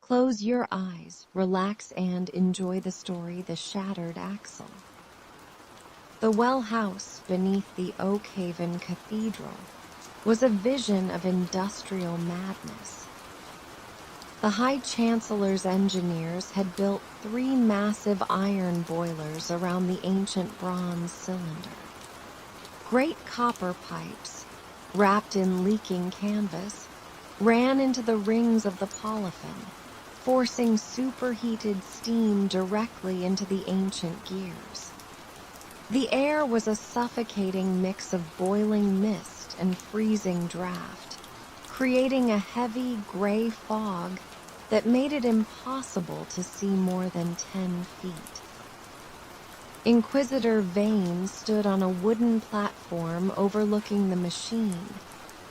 Close your eyes, relax, and enjoy the story The Shattered Axle. The well house beneath the Oakhaven Cathedral was a vision of industrial madness. The High Chancellor's engineers had built 3 massive iron boilers around the ancient bronze cylinder. Great copper pipes, wrapped in leaking canvas, ran into the rings of the polyphon, forcing superheated steam directly into the ancient gears. The air was a suffocating mix of boiling mist and freezing draft, creating a heavy gray fog that made it impossible to see more than 10 feet. Inquisitor Vane stood on a wooden platform overlooking the machine,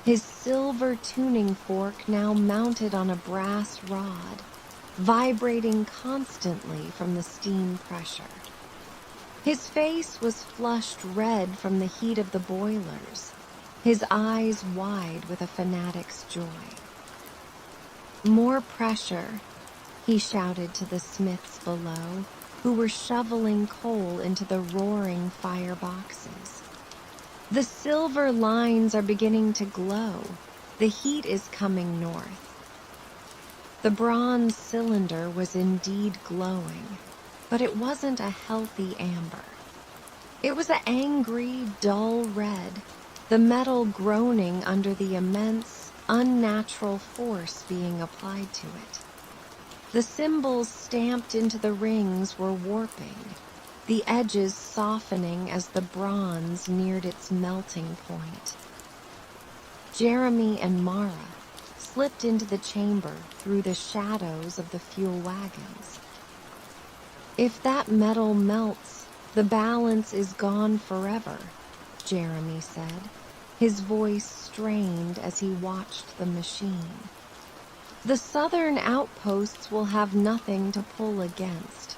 his silver tuning fork now mounted on a brass rod, vibrating constantly from the steam pressure. His face was flushed red from the heat of the boilers, his eyes wide with a fanatic's joy. "More pressure," he shouted to the smiths below, who were shoveling coal into the roaring fireboxes. "The silver lines are beginning to glow. The heat is coming north." The bronze cylinder was indeed glowing, but it wasn't a healthy amber. It was an angry, dull red, the metal groaning under the immense, unnatural force being applied to it. The symbols stamped into the rings were warping, the edges softening as the bronze neared its melting point. Jeremy and Mara slipped into the chamber through the shadows of the fuel wagons. "If that metal melts, the balance is gone forever," Jeremy said, his voice strained as he watched the machine. "The southern outposts will have nothing to pull against.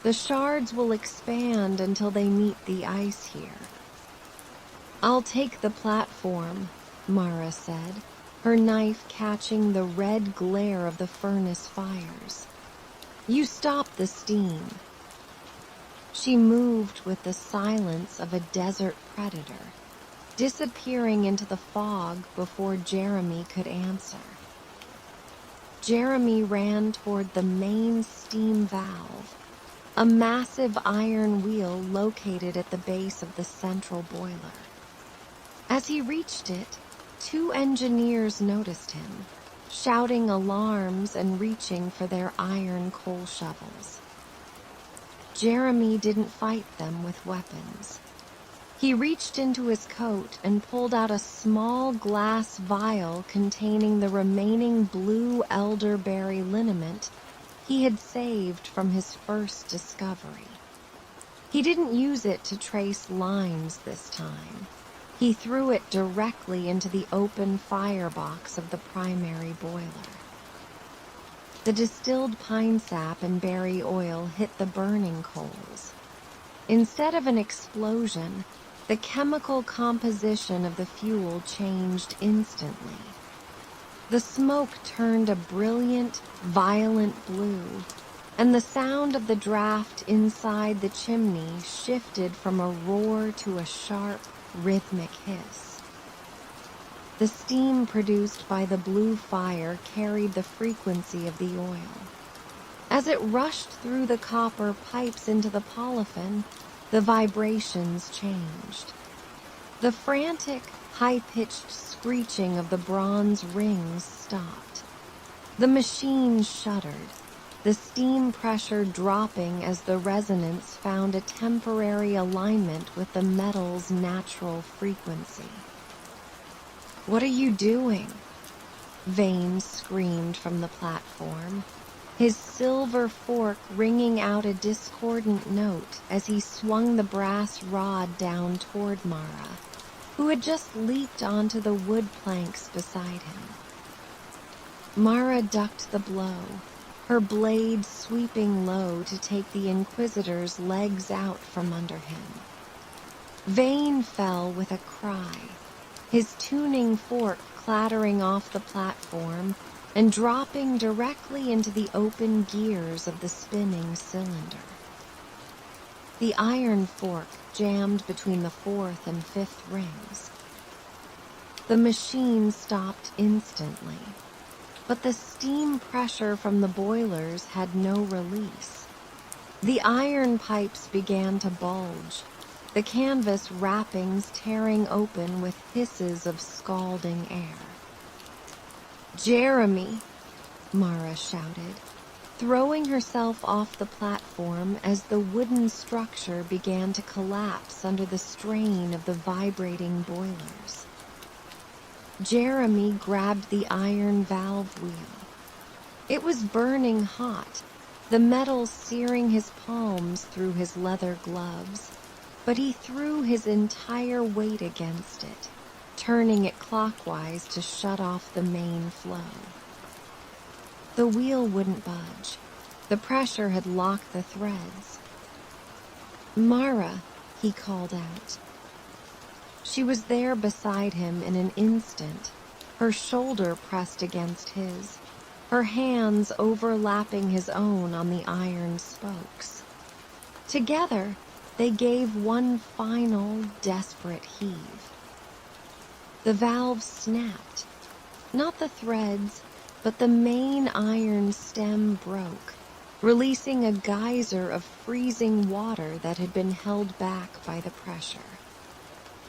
The shards will expand until they meet the ice here." "I'll take the platform," Mara said, her knife catching the red glare of the furnace fires. "You stop the steam." She moved with the silence of a desert predator, disappearing into the fog before Jeremy could answer. Jeremy ran toward the main steam valve, a massive iron wheel located at the base of the central boiler. As he reached it, 2 engineers noticed him, shouting alarms and reaching for their iron coal shovels. Jeremy didn't fight them with weapons. He reached into his coat and pulled out a small glass vial containing the remaining blue elderberry liniment he had saved from his first discovery. He didn't use it to trace lines this time. He threw it directly into the open firebox of the primary boiler. The distilled pine sap and berry oil hit the burning coals. Instead of an explosion, the chemical composition of the fuel changed instantly. The smoke turned a brilliant, violent blue, and the sound of the draft inside the chimney shifted from a roar to a sharp, rhythmic hiss. The steam produced by the blue fire carried the frequency of the oil. As it rushed through the copper pipes into the polyphon, the vibrations changed. The frantic, high-pitched screeching of the bronze rings stopped. The machine shuddered, the steam pressure dropping as the resonance found a temporary alignment with the metal's natural frequency. "What are you doing?" Vane screamed from the platform, his silver fork ringing out a discordant note as he swung the brass rod down toward Mara, who had just leaped onto the wood planks beside him. Mara ducked the blow, her blade sweeping low to take the Inquisitor's legs out from under him. Vane fell with a cry, his tuning fork clattering off the platform and dropping directly into the open gears of the spinning cylinder. The iron fork jammed between the fourth and fifth rings. The machine stopped instantly, but the steam pressure from the boilers had no release. The iron pipes began to bulge, the canvas wrappings tearing open with hisses of scalding air. "Jeremy!" Mara shouted, throwing herself off the platform as the wooden structure began to collapse under the strain of the vibrating boilers. Jeremy grabbed the iron valve wheel. It was burning hot, the metal searing his palms through his leather gloves, but he threw his entire weight against it, turning it clockwise to shut off the main flow. The wheel wouldn't budge. The pressure had locked the threads. "Mara," he called out. She was there beside him in an instant, her shoulder pressed against his, her hands overlapping his own on the iron spokes. Together, they gave one final, desperate heave. The valve snapped. Not the threads, but the main iron stem broke, releasing a geyser of freezing water that had been held back by the pressure.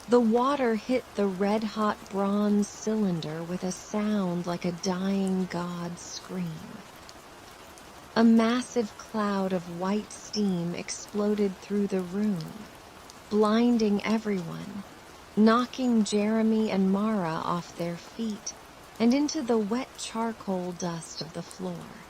The water hit the red-hot bronze cylinder with a sound like a dying god's scream. A massive cloud of white steam exploded through the room, blinding everyone, knocking Jeremy and Mara off their feet and into the wet charcoal dust of the floor.